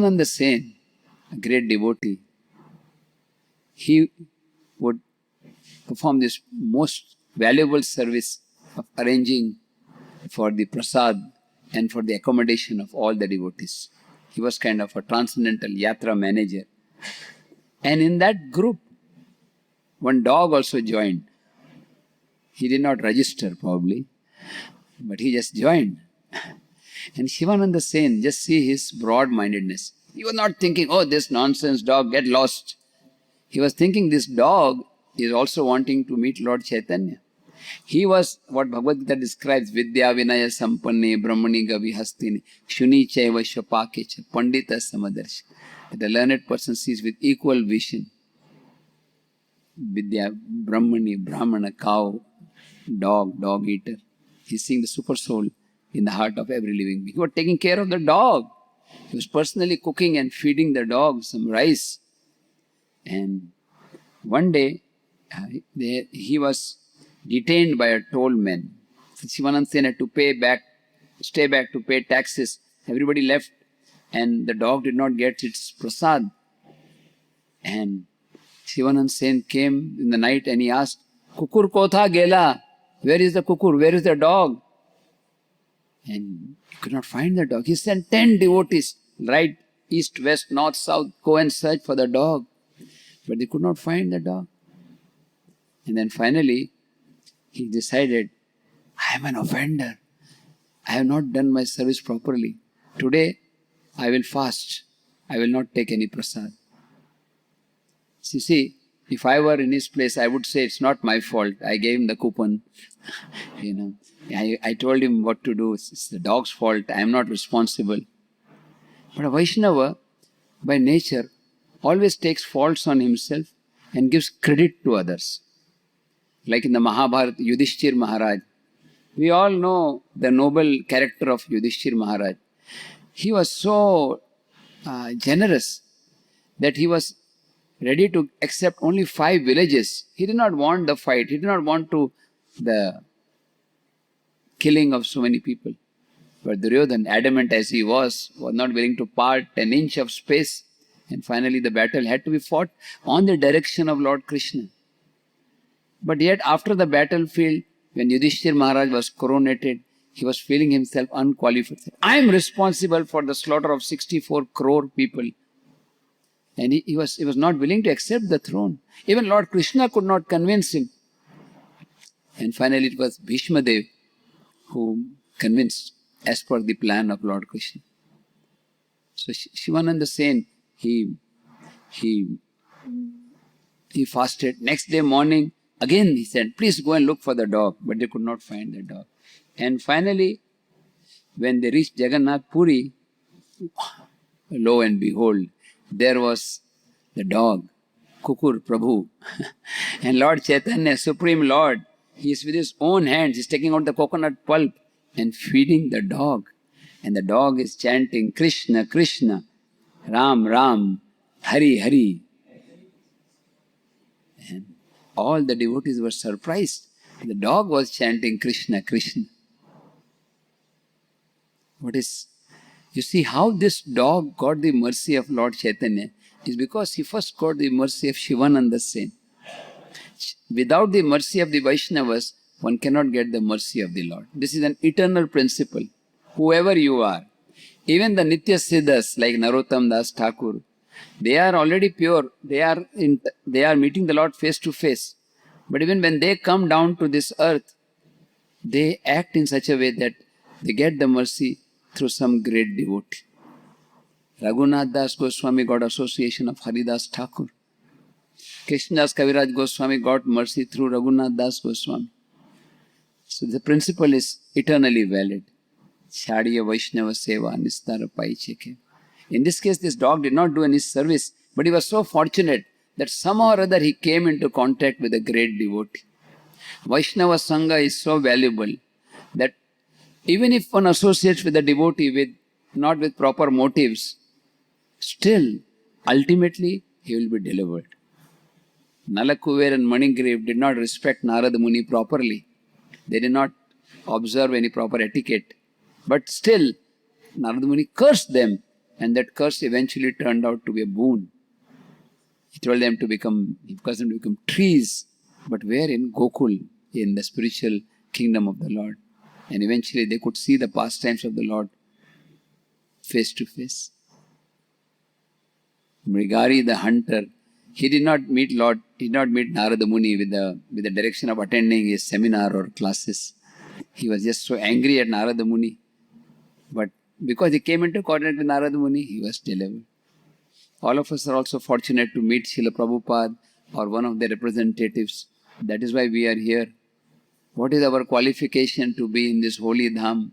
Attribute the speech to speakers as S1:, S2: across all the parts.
S1: Shivananda Sen, a great devotee, he would perform this most valuable service of arranging for the prasad and for the accommodation of all the devotees. He was kind of a transcendental yatra manager. And in that group, one dog also joined. He did not register probably, but he just joined. And Shivananda Sen, just see his broad-mindedness. He was not thinking, oh, this nonsense dog, get lost. He was thinking this dog is also wanting to meet Lord Chaitanya. He was what Bhagavad Gita describes, Vidya Vinaya Sampanne Brahmani Gavi Hastini Shuni Chaiva Shapakecha Pandita Samadarshi. The learned person sees with equal vision. Vidya, Brahmani, Brahmana, cow, dog eater. He's seeing the super soul in the heart of every living being. He was taking care of the dog. He was personally cooking and feeding the dog some rice. And one day, he was detained by a toll man. So Shivananda Sen had to stay back to pay taxes. Everybody left and the dog did not get its prasad. And Shivananda Sen came in the night and he asked, Kukur kotha gela? Where is the kukur? Where is the dog? And he could not find the dog. He sent 10 devotees, right, east, west, north, south, go and search for the dog. But they could not find the dog. And then finally, he decided, I am an offender. I have not done my service properly. Today, I will fast. I will not take any prasad. So you see, if I were in his place, I would say it's not my fault. I gave him the coupon. I told him what to do. It's the dog's fault. I am not responsible. But a Vaishnava, by nature, always takes faults on himself and gives credit to others. Like in the Mahabharata, Yudhishthir Maharaj. We all know the noble character of Yudhishthir Maharaj. He was so generous that he was ready to accept only 5 villages. He did not want the fight. He did not want the killing of so many people. But Duryodhana, adamant as he was not willing to part an inch of space. And finally the battle had to be fought on the direction of Lord Krishna. But yet after the battlefield, when Yudhishthir Maharaj was coronated, he was feeling himself unqualified. I am responsible for the slaughter of 64 crore people. And he was not willing to accept the throne. Even Lord Krishna could not convince him. And finally it was Bhishma Dev who convinced as per the plan of Lord Krishna. So Shivananda Sen, he fasted. Next day morning, again he said, please go and look for the dog. But they could not find the dog. And finally, when they reached Jagannath Puri, lo and behold, there was the dog, Kukur Prabhu. And Lord Chaitanya, Supreme Lord, he is with his own hands, he is taking out the coconut pulp and feeding the dog. And the dog is chanting, Krishna, Krishna, Ram, Ram, Hari, Hari. And all the devotees were surprised. The dog was chanting Krishna, Krishna. You see how this dog got the mercy of Lord Chaitanya is because he first got the mercy of Shivananda Sen. Without the mercy of the Vaishnavas, one cannot get the mercy of the Lord. This is an eternal principle. Whoever you are, even the Nitya Siddhas like Narottam Das Thakur, they are already pure. They are meeting the Lord face to face. But even when they come down to this earth, they act in such a way that they get the mercy through some great devotee. Raghunath Das Goswami got association of Haridas Thakur. Krishnadas Kaviraj Goswami got mercy through Raghunath Das Goswami. So the principle is eternally valid. Chadiya Vaishnava Seva Nistara Pai Cheke. In this case, this dog did not do any service, but he was so fortunate that somehow or other he came into contact with a great devotee. Vaishnava Sangha is so valuable that even if one associates with a devotee not with proper motives, still, ultimately, he will be delivered. Nalakuver and Manigriv did not respect Narada Muni properly. They did not observe any proper etiquette. But still, Narada Muni cursed them And that curse eventually turned out to be a boon. He told them to become trees. But where? In Gokul, in the spiritual kingdom of the Lord. And eventually they could see the pastimes of the Lord face to face. Mrigari the hunter, he did not meet Narada Muni with the direction of attending his seminar or classes. He was just so angry at Narada Muni. But because he came into contact with Narada Muni, he was delivered. All of us are also fortunate to meet Srila Prabhupada or one of their representatives. That is why we are here. What is our qualification to be in this holy dham,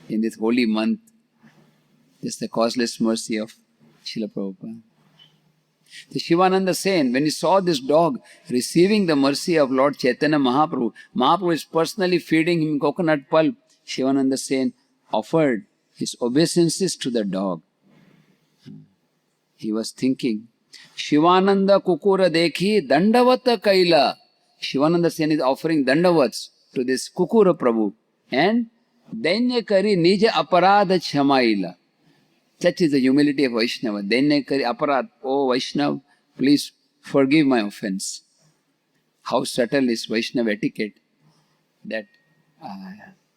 S1: in this holy month? Just the causeless mercy of Srila Prabhupada. The Shivananda Sen, when he saw this dog receiving the mercy of Lord Chaitanya Mahaprabhu, Mahaprabhu is personally feeding him coconut pulp. Shivananda Sen offered his obeisances to the dog. He was thinking, Shivananda Kukura Dekhi Dandavata Kaila. Shivananda Sen is offering Dandavats to this Kukura Prabhu. And Danya Kari Nija Aparadha Chamaila. Such is the humility of Vaishnava. Danya Kari Aparad. Oh Vaishnav, please forgive my offense. How subtle is Vaishnava etiquette that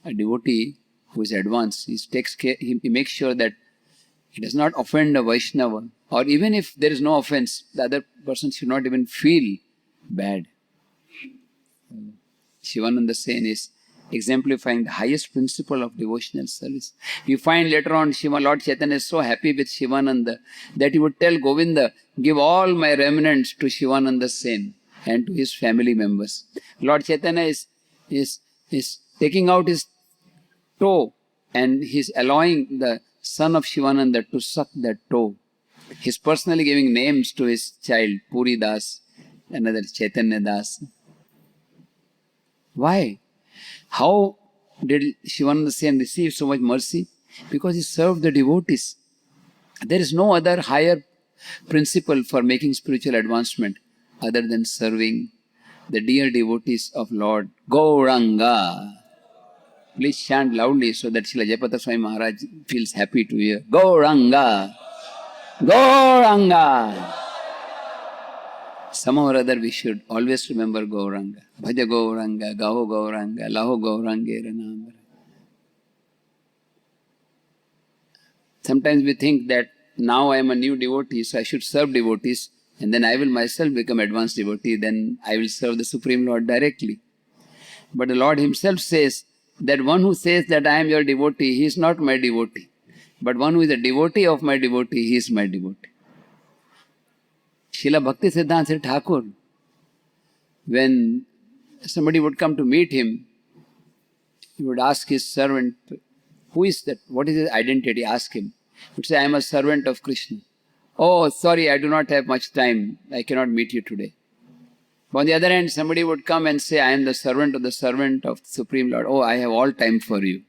S1: a devotee who is advanced, he makes sure that he does not offend a Vaishnava. Or even if there is no offense, the other person should not even feel bad. Shivananda Sen is exemplifying the highest principle of devotional service. You find later on Lord Chaitanya is so happy with Shivananda that he would tell Govinda, give all my remnants to Shivananda Sen and to his family members. Lord Chaitanya is taking out his toe and he's allowing the son of Shivananda to suck that toe. He's personally giving names to his child, Puri Das, another Chaitanya Das. Why? How did Shivananda Sen receive so much mercy? Because he served the devotees. There is no other higher principle for making spiritual advancement other than serving the dear devotees of Lord Gauranga. Please chant loudly so that Srila Jayapatra Swami Maharaj feels happy to hear. Gauranga! Gauranga! Somehow or other we should always remember Gauranga. Bhaja Gauranga, Gaho Gauranga, Laho Gauranga Ranamara. Sometimes we think that now I am a new devotee, so I should serve devotees, and then I will myself become advanced devotee, then I will serve the Supreme Lord directly. But the Lord himself says that one who says that I am your devotee, he is not my devotee. But one who is a devotee of my devotee, he is my devotee. Srila Bhakti Siddhanta Sri Thakur, when somebody would come to meet him, he would ask his servant, who is that? What is his identity? Ask him. He would say, I am a servant of Krishna. Oh, sorry, I do not have much time. I cannot meet you today. But on the other hand, somebody would come and say, I am the servant of Supreme Lord. Oh, I have all time for you.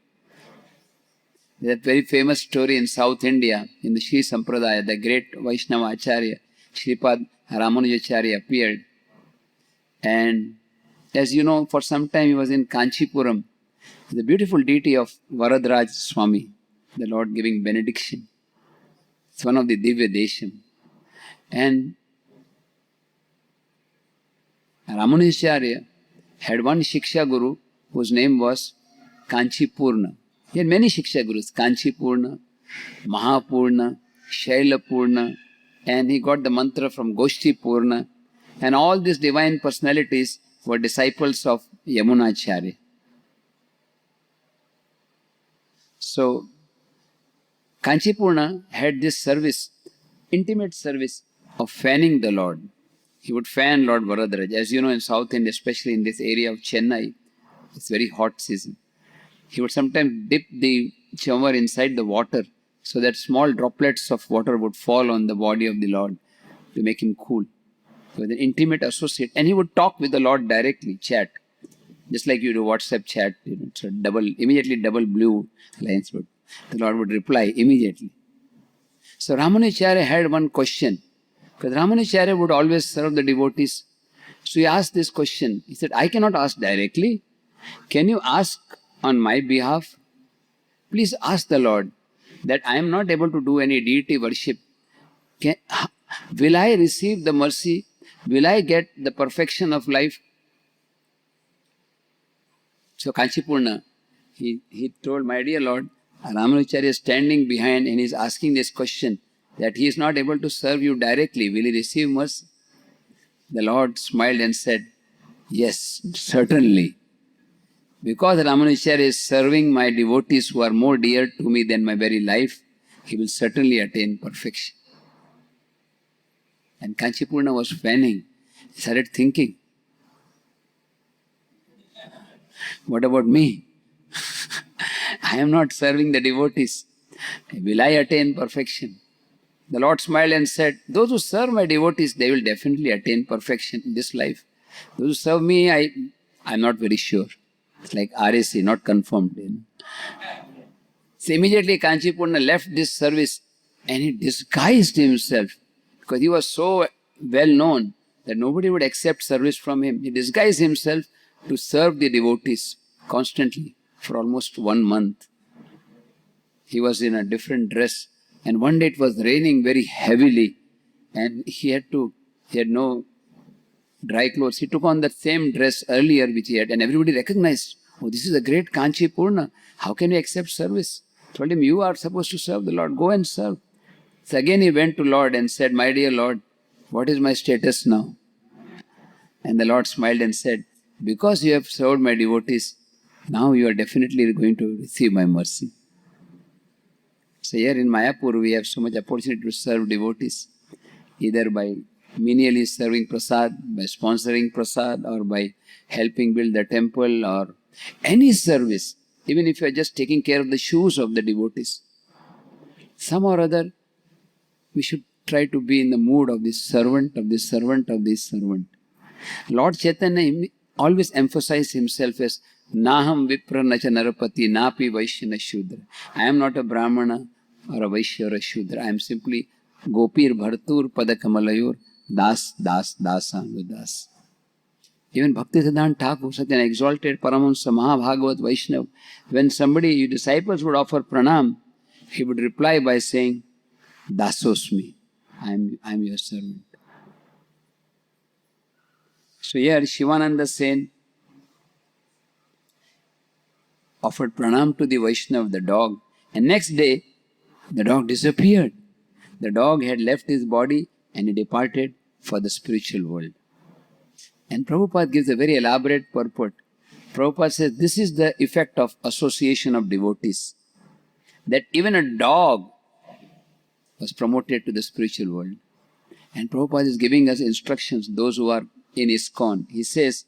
S1: There's a very famous story in South India, in the Sri Sampradaya, the great Vaishnava Acharya, Shripad Ramanujacharya appeared. And as you know, for some time he was in Kanchipuram, the beautiful deity of Varadraj Swami, the Lord giving benediction. It's one of the Divya Desham. And Ramanujacharya had one Shiksha Guru whose name was Kanchipurna. He had many Shiksha Gurus, Kanchipurna, Mahapurna, Shailapurna, and he got the mantra from Goshti Purna. And all these divine personalities were disciples of Yamunacharya. So, Kanchipurna had this service, intimate service of fanning the Lord. He would fan Lord Varadraj. As you know, in South India, especially in this area of Chennai, it's very hot season. He would sometimes dip the chamar inside the water so that small droplets of water would fall on the body of the Lord to make him cool. He was an intimate associate. And he would talk with the Lord directly, chat. Just like you do WhatsApp chat, it's a immediately double blue lines. But the Lord would reply immediately. So Ramanujacharya had one question. Because Ramanujacharya would always serve the devotees. So he asked this question. He said, I cannot ask directly. Can you ask on my behalf? Please ask the Lord that I am not able to do any deity worship, will I receive the mercy? Will I get the perfection of life? So Kanchipurna, he told, my dear Lord, Ramanujacharya is standing behind and he is asking this question, that he is not able to serve you directly. Will he receive mercy? The Lord smiled and said, yes, certainly. Because Ramanujacharya is serving my devotees who are more dear to me than my very life, he will certainly attain perfection. And Kanchipurna was fanning. He started thinking, what about me? I am not serving the devotees. Will I attain perfection? The Lord smiled and said, those who serve my devotees, they will definitely attain perfection in this life. Those who serve me, I'm not very sure. It's like RAC, not confirmed. So immediately Kanchipurna left this service and he disguised himself because he was so well known that nobody would accept service from him. He disguised himself to serve the devotees constantly for almost 1 month. He was in a different dress, and one day it was raining very heavily and he had no dry clothes. He took on the same dress earlier which he had, and everybody recognized, oh, this is a great Kanchipurna. How can we accept service? Told him, you are supposed to serve the Lord. Go and serve. So again he went to Lord and said, my dear Lord, what is my status now? And the Lord smiled and said, because you have served my devotees, now you are definitely going to receive my mercy. So here in Mayapur we have so much opportunity to serve devotees, either by menially serving prasad, by sponsoring prasad, or by helping build the temple, or any service, even if you are just taking care of the shoes of the devotees. Some or other, we should try to be in the mood of this servant, of this servant, of this servant. Lord Chaitanya always emphasized himself as Naham Vipra Nacha Narapati Napi Vaishyana Shudra. I am not a Brahmana or a Vaishya or a Shudra. I am simply Gopir Bhartur Padakamalayur Das Das Das. Even Bhaktisiddhanta Thakur, such an exalted Paramahansa Mahabhagavat Vaishnav, when somebody, disciples would offer pranam, he would reply by saying, Dasosmi, I am your servant. So here Shivananda Sen offered pranam to the Vaishnav, the dog, and next day the dog disappeared. The dog had left his body and he departed for the spiritual world. And Prabhupada gives a very elaborate purport. Prabhupada says this is the effect of association of devotees. That even a dog was promoted to the spiritual world. And Prabhupada is giving us instructions, those who are in ISKCON. He says,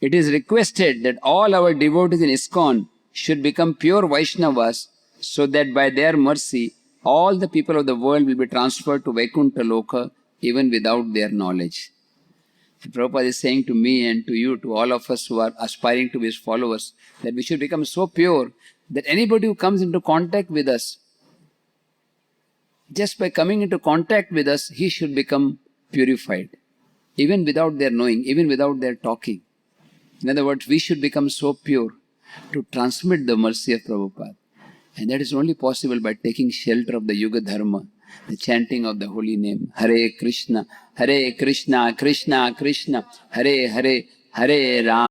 S1: it is requested that all our devotees in ISKCON should become pure Vaishnavas, so that by their mercy, all the people of the world will be transferred to Vaikuntha Loka even without their knowledge. And Prabhupada is saying to me and to you, to all of us who are aspiring to be his followers, that we should become so pure that anybody who comes into contact with us, just by coming into contact with us, he should become purified, even without their knowing, even without their talking. In other words, we should become so pure to transmit the mercy of Prabhupada. And that is only possible by taking shelter of the Yuga Dharma, the chanting of the holy name. Hare Krishna, Krishna Krishna, Hare Hare, Hare Ram.